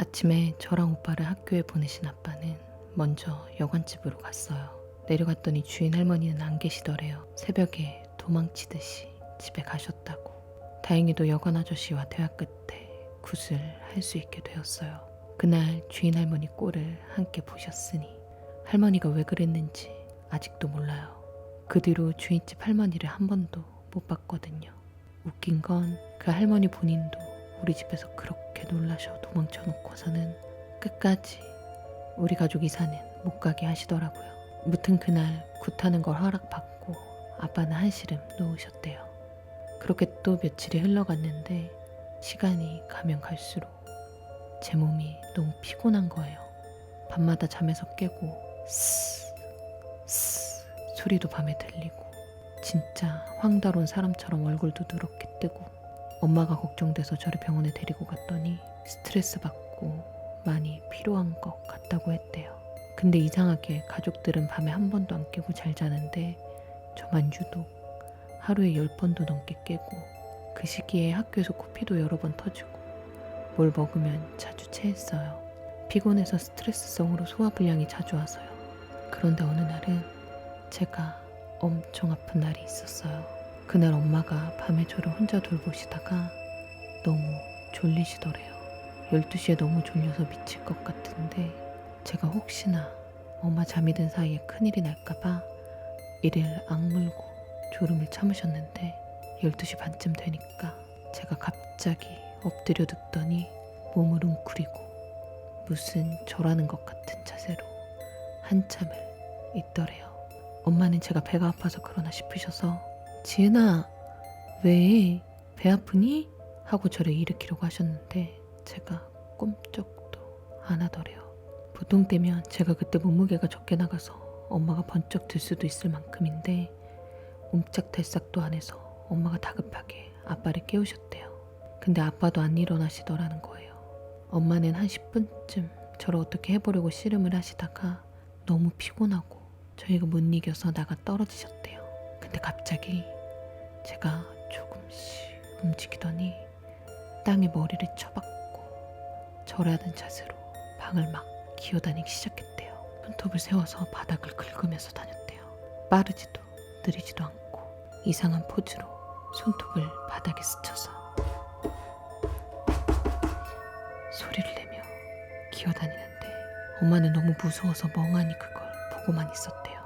아침에 저랑 오빠를 학교에 보내신 아빠는 먼저 여관집으로 갔어요. 내려갔더니 주인 할머니는 안 계시더래요. 새벽에 도망치듯이 집에 가셨다고. 다행히도 여관 아저씨와 대화 끝에 굿을 할 수 있게 되었어요. 그날 주인 할머니 꼴을 함께 보셨으니 할머니가 왜 그랬는지 아직도 몰라요. 그 뒤로 주인집 할머니를 한 번도 못 봤거든요. 웃긴 건 그 할머니 본인도 우리 집에서 그렇게 놀라셔 도망쳐 놓고서는 끝까지 우리 가족 이사는 못 가게 하시더라고요. 무튼 그날 굿하는 걸 허락받고 아빠는 한시름 놓으셨대요. 그렇게 또 며칠이 흘러갔는데 시간이 가면 갈수록 제 몸이 너무 피곤한 거예요. 밤마다 잠에서 깨고 스스 소리도 밤에 들리고 진짜 황달온 사람처럼 얼굴도 누렇게 뜨고 엄마가 걱정돼서 저를 병원에 데리고 갔더니 스트레스 받고 많이 필요한 것 같다고 했대요. 근데 이상하게 가족들은 밤에 한 번도 안 깨고 잘 자는데 저만 유독 하루에 10번도 넘게 깨고 그 시기에 학교에서 코피도 여러 번 터지고 뭘 먹으면 자주 체했어요. 피곤해서 스트레스성으로 소화불량이 자주 와서요. 그런데 어느 날은 제가 엄청 아픈 날이 있었어요. 그날 엄마가 밤에 저를 혼자 돌보시다가 너무 졸리시더래요. 12시에 너무 졸려서 미칠 것 같은데 제가 혹시나 엄마 잠이 든 사이에 큰일이 날까봐 이를 악물고 졸음을 참으셨는데 12시 반쯤 되니까 제가 갑자기 엎드려 눕더니 몸을 웅크리고 무슨 절하는 것 같은 자세로 한참을 있더래요. 엄마는 제가 배가 아파서 그러나 싶으셔서 지은아, 왜? 배 아프니? 하고 저를 일으키려고 하셨는데 제가 꼼짝도 안 하더래요. 보통 때면 제가 그때 몸무게가 적게 나가서 엄마가 번쩍 들 수도 있을 만큼인데 옴짝달싹도 안 해서 엄마가 다급하게 아빠를 깨우셨대요. 근데 아빠도 안 일어나시더라는 거예요. 엄마는 한 10분쯤 저를 어떻게 해보려고 씨름을 하시다가 너무 피곤하고 저희가 못 이겨서 나가 떨어지셨대요. 근데 갑자기 제가 조금씩 움직이더니 땅에 머리를 쳐박고 절하는 자세로 방을 막 기어다니기 시작했대요. 손톱을 세워서 바닥을 긁으면서 다녔대요. 빠르지도 느리지도 않고 이상한 포즈로 손톱을 바닥에 스쳐서 소리를 내며 기어다니는데 엄마는 너무 무서워서 멍하니 그걸 보고만 있었대요.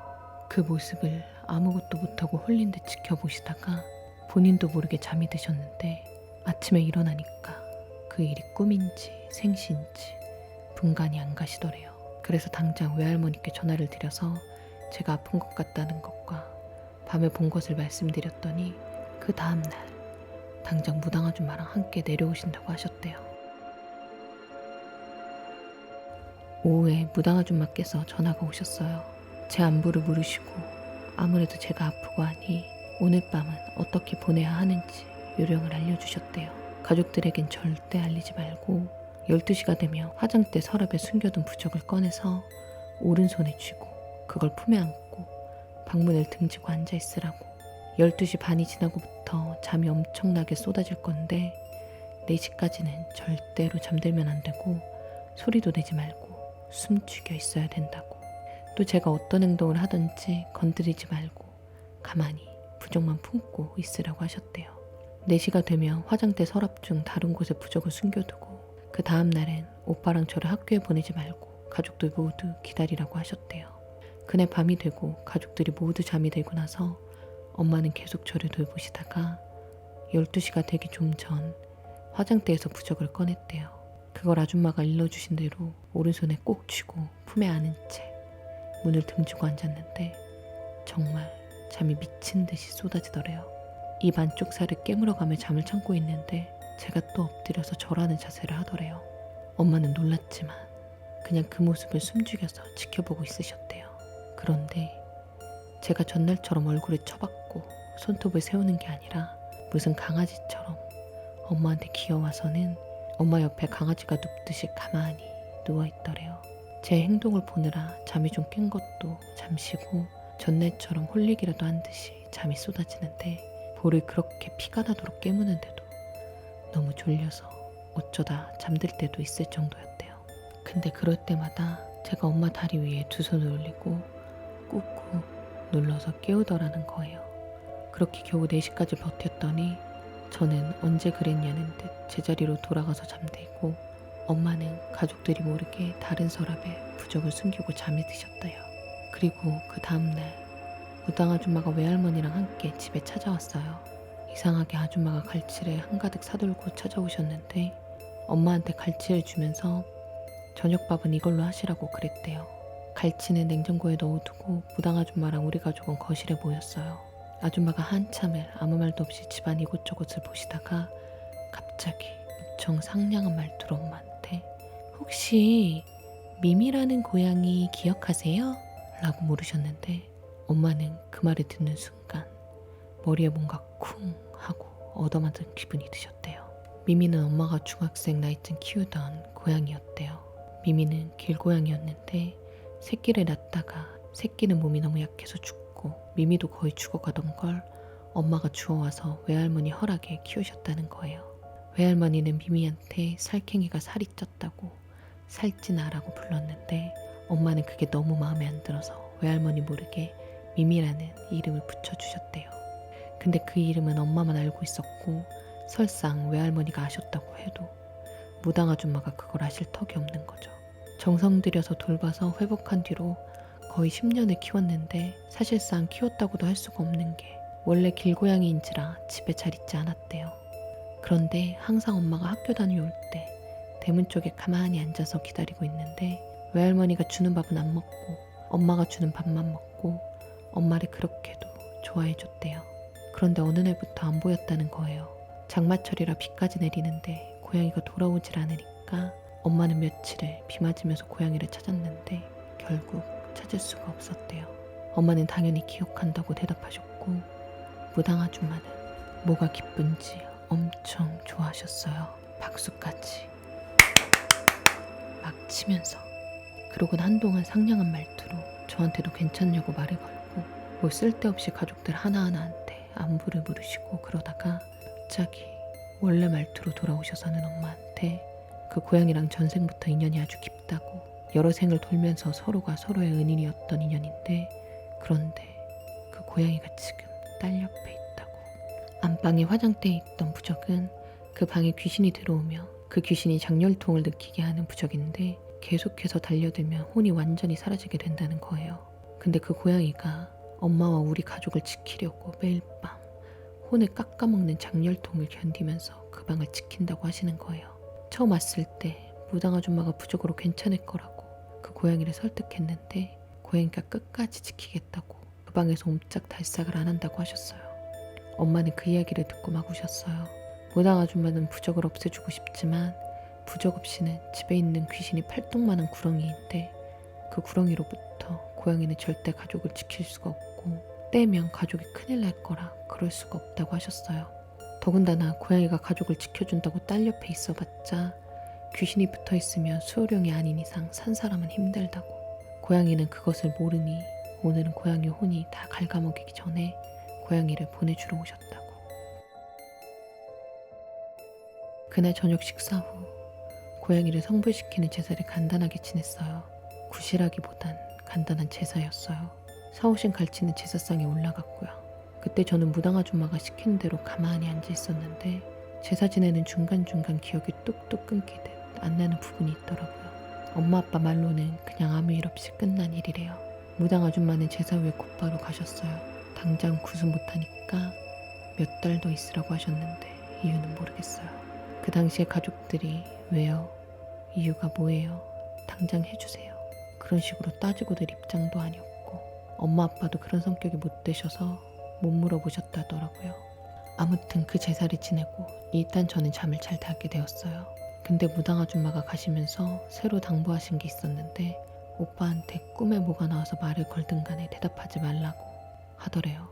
그 모습을 아무것도 못하고 홀린 듯 지켜보시다가 본인도 모르게 잠이 드셨는데 아침에 일어나니까 그 일이 꿈인지 생시인지 분간이 안 가시더래요. 그래서 당장 외할머니께 전화를 드려서 제가 아픈 것 같다는 것과 밤에 본 것을 말씀드렸더니 그 다음날 당장 무당 아줌마랑 함께 내려오신다고 하셨대요. 오후에 무당 아줌마께서 전화가 오셨어요. 제 안부를 물으시고 아무래도 제가 아프고 하니 오늘 밤은 어떻게 보내야 하는지 요령을 알려주셨대요. 가족들에겐 절대 알리지 말고 12시가 되면 화장대 서랍에 숨겨둔 부적을 꺼내서 오른손에 쥐고 그걸 품에 안고 방문을 등지고 앉아있으라고. 12시 반이 지나고부터 잠이 엄청나게 쏟아질 건데 4시까지는 절대로 잠들면 안 되고 소리도 내지 말고 숨죽여 있어야 된다고. 또 제가 어떤 행동을 하든지 건드리지 말고 가만히 부적만 품고 있으라고 하셨대요. 4시가 되면 화장대 서랍 중 다른 곳에 부적을 숨겨두고 그 다음 날엔 오빠랑 저를 학교에 보내지 말고 가족들 모두 기다리라고 하셨대요. 그날 밤이 되고 가족들이 모두 잠이 들고 나서 엄마는 계속 저를 돌보시다가 12시가 되기 좀 전 화장대에서 부적을 꺼냈대요. 그걸 아줌마가 일러주신 대로 오른손에 꼭 쥐고 품에 안은 채 문을 등지고 앉았는데 정말 잠이 미친 듯이 쏟아지더래요. 입 안쪽 살을 깨물어가며 잠을 참고 있는데 제가 또 엎드려서 절하는 자세를 하더래요. 엄마는 놀랐지만 그냥 그 모습을 숨죽여서 지켜보고 있으셨대요. 그런데 제가 전날처럼 얼굴에 쳐박고 손톱을 세우는 게 아니라 무슨 강아지처럼 엄마한테 기어와서는 엄마 옆에 강아지가 눕듯이 가만히 누워있더래요. 제 행동을 보느라 잠이 좀 깬 것도 잠시고 전날처럼 홀리기라도 한 듯이 잠이 쏟아지는데 볼을 그렇게 피가 나도록 깨무는데도 너무 졸려서 어쩌다 잠들 때도 있을 정도였대요. 근데 그럴 때마다 제가 엄마 다리 위에 두 손을 올리고 꾹꾹 눌러서 깨우더라는 거예요. 그렇게 겨우 4시까지 버텼더니 저는 언제 그랬냐는 듯 제자리로 돌아가서 잠들고 엄마는 가족들이 모르게 다른 서랍에 부적을 숨기고 잠이 드셨대요. 그리고 그 다음날 무당 아줌마가 외할머니랑 함께 집에 찾아왔어요. 이상하게 아줌마가 갈치를 한가득 사들고 찾아오셨는데 엄마한테 갈치를 주면서 저녁밥은 이걸로 하시라고 그랬대요. 갈치는 냉장고에 넣어두고 무당 아줌마랑 우리 가족은 거실에 모였어요. 아줌마가 한참을 아무 말도 없이 집안 이곳저곳을 보시다가 갑자기 엄청 상냥한 말투로 엄마한테 혹시 미미라는 고양이 기억하세요? 라고 물으셨는데 엄마는 그 말을 듣는 순간 머리에 뭔가 쿵 하고 얻어맞은 기분이 드셨대요. 미미는 엄마가 중학생 나이쯤 키우던 고양이였대요. 미미는 길고양이였는데 새끼를 낳다가 새끼는 몸이 너무 약해서 죽고 미미도 거의 죽어가던 걸 엄마가 주워와서 외할머니 허락에 키우셨다는 거예요. 외할머니는 미미한테 살쾡이가 살이 쪘다고 살찌나라고 불렀는데 엄마는 그게 너무 마음에 안 들어서 외할머니 모르게 미미라는 이름을 붙여주셨대요. 근데 그 이름은 엄마만 알고 있었고 설상 외할머니가 아셨다고 해도 무당 아줌마가 그걸 아실 턱이 없는 거죠. 정성 들여서 돌봐서 회복한 뒤로 거의 10년을 키웠는데 사실상 키웠다고도 할 수가 없는 게 원래 길고양이인지라 집에 잘 있지 않았대요. 그런데 항상 엄마가 학교 다녀올 때 대문 쪽에 가만히 앉아서 기다리고 있는데 외할머니가 주는 밥은 안 먹고 엄마가 주는 밥만 먹고 엄마를 그렇게도 좋아해 줬대요. 그런데 어느 날부터 안 보였다는 거예요. 장마철이라 비까지 내리는데 고양이가 돌아오질 않으니까 엄마는 며칠을 비 맞으면서 고양이를 찾았는데 결국 찾을 수가 없었대요. 엄마는 당연히 기억한다고 대답하셨고 무당 아줌마는 뭐가 기쁜지 엄청 좋아하셨어요. 박수까지 막 치면서. 그러곤 한동안 상냥한 말투로 저한테도 괜찮냐고 말을 걸고 뭐 쓸데없이 가족들 하나하나한테 안부를 물으시고 그러다가 갑자기 원래 말투로 돌아오셔서는 엄마한테 그 고양이랑 전생부터 인연이 아주 깊다고 여러 생을 돌면서 서로가 서로의 은인이었던 인연인데 그런데 그 고양이가 지금 딸 옆에 있다고. 안방에 화장대에 있던 부적은 그 방에 귀신이 들어오며 그 귀신이 장렬통을 느끼게 하는 부적인데 계속해서 달려들면 혼이 완전히 사라지게 된다는 거예요. 근데 그 고양이가 엄마와 우리 가족을 지키려고 매일 밤 혼을 깎아먹는 장렬통을 견디면서 그 방을 지킨다고 하시는 거예요. 처음 왔을 때 무당 아줌마가 부적으로 괜찮을 거라고 그 고양이를 설득했는데 고양이가 끝까지 지키겠다고 그 방에서 옴짝달싹을 안 한다고 하셨어요. 엄마는 그 이야기를 듣고 막 우셨어요. 무당 아줌마는 부적을 없애주고 싶지만 부적 없이는 집에 있는 귀신이 팔뚝만한 구렁이인데 그 구렁이로부터 고양이는 절대 가족을 지킬 수가 없고 떼면 가족이 큰일 날 거라 그럴 수가 없다고 하셨어요. 더군다나 고양이가 가족을 지켜준다고 딸 옆에 있어봤자 귀신이 붙어있으면 수호령이 아닌 이상 산 사람은 힘들다고. 고양이는 그것을 모르니 오늘은 고양이 혼이 다 갉아먹이기 전에 고양이를 보내주러 오셨다고. 그날 저녁 식사 후 고양이를 성불시키는 제사를 간단하게 지냈어요. 구실하기보단 간단한 제사였어요. 사오신 갈치는 제사상에 올라갔고요. 그때 저는 무당 아줌마가 시킨 대로 가만히 앉아 있었는데 제사 지내는 중간중간 기억이 뚝뚝 끊기듯 안 나는 부분이 있더라고요. 엄마 아빠 말로는 그냥 아무 일 없이 끝난 일이래요. 무당 아줌마는 제사 후에 곧바로 가셨어요. 당장 구수 못하니까 몇 달 더 있으라고 하셨는데 이유는 모르겠어요. 그 당시에 가족들이 왜요? 이유가 뭐예요? 당장 해주세요. 그런 식으로 따지고 들 입장도 아니었고 엄마 아빠도 그런 성격이 못 되셔서 못 물어보셨다더라고요. 아무튼 그 제사를 지내고 일단 저는 잠을 잘 자게 되었어요. 근데 무당 아줌마가 가시면서 새로 당부하신 게 있었는데 오빠한테 꿈에 뭐가 나와서 말을 걸든 간에 대답하지 말라고 하더래요.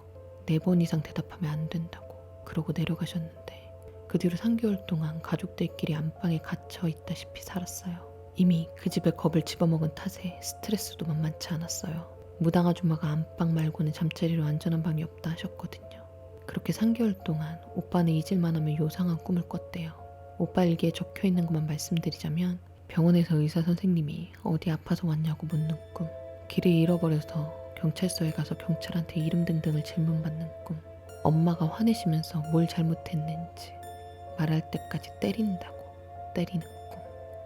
4번 이상 대답하면 안 된다고. 그러고 내려가셨는데 그 뒤로 3개월 동안 가족들끼리 안방에 갇혀 있다시피 살았어요. 이미 그 집에 겁을 집어먹은 탓에 스트레스도 만만치 않았어요. 무당 아줌마가 안방 말고는 잠자리로 안전한 방이 없다 하셨거든요. 그렇게 3개월 동안 오빠는 잊을만 하면 요상한 꿈을 꿨대요. 오빠 일기에 적혀있는 것만 말씀드리자면 병원에서 의사 선생님이 어디 아파서 왔냐고 묻는 꿈, 길을 잃어버려서 경찰서에 가서 경찰한테 이름 등등을 질문받는 꿈, 엄마가 화내시면서 뭘 잘못했는지 말할 때까지 때린다고 때리는 꿈,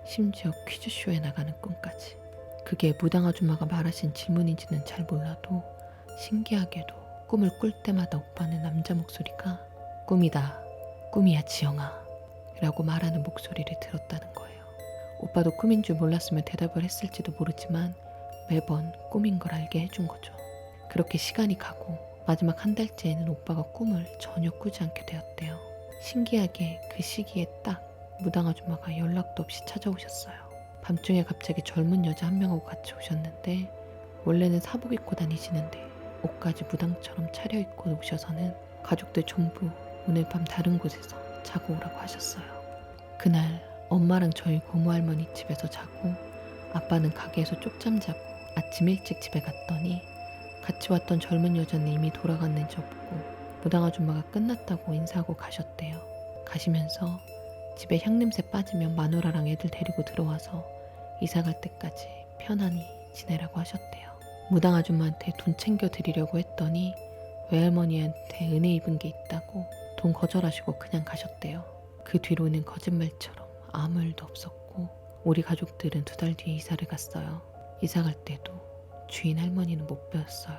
심지어 퀴즈쇼에 나가는 꿈까지. 그게 무당 아줌마가 말하신 질문인지는 잘 몰라도 신기하게도 꿈을 꿀 때마다 오빠는 남자 목소리가 꿈이다, 꿈이야 지영아 라고 말하는 목소리를 들었다는 거예요. 오빠도 꿈인 줄 몰랐으면 대답을 했을지도 모르지만 매번 꿈인 걸 알게 해준 거죠. 그렇게 시간이 가고 마지막 한 달째에는 오빠가 꿈을 전혀 꾸지 않게 되었대요. 신기하게 그 시기에 딱 무당 아줌마가 연락도 없이 찾아오셨어요. 밤중에 갑자기 젊은 여자 한 명하고 같이 오셨는데 원래는 사복 입고 다니시는데 옷까지 무당처럼 차려입고 오셔서는 가족들 전부 오늘 밤 다른 곳에서 자고 오라고 하셨어요. 그날 엄마랑 저희 고모할머니 집에서 자고 아빠는 가게에서 쪽잠 자고 아침 일찍 집에 갔더니 같이 왔던 젊은 여자는 이미 돌아갔는지 없고 무당 아줌마가 끝났다고 인사하고 가셨대요. 가시면서 집에 향냄새 빠지면 마누라랑 애들 데리고 들어와서 이사 갈 때까지 편안히 지내라고 하셨대요. 무당 아줌마한테 돈 챙겨 드리려고 했더니 외할머니한테 은혜 입은 게 있다고 돈 거절하시고 그냥 가셨대요. 그 뒤로는 거짓말처럼 아무 일도 없었고 우리 가족들은 2달 뒤에 이사를 갔어요. 이사 갈 때도 주인 할머니는 못 뵈었어요.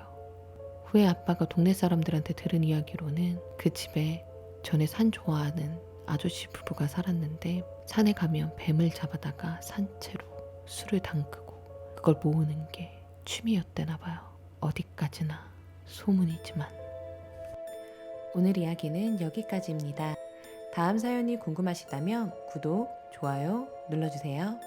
후에 아빠가 동네 사람들한테 들은 이야기로는 그 집에 전에 산 좋아하는 아저씨 부부가 살았는데 산에 가면 뱀을 잡아다가 산채로 술을 담그고 그걸 모으는 게 취미였대나 봐요. 어디까지나 소문이지만. 오늘 이야기는 여기까지입니다. 다음 사연이 궁금하시다면 구독, 좋아요 눌러주세요.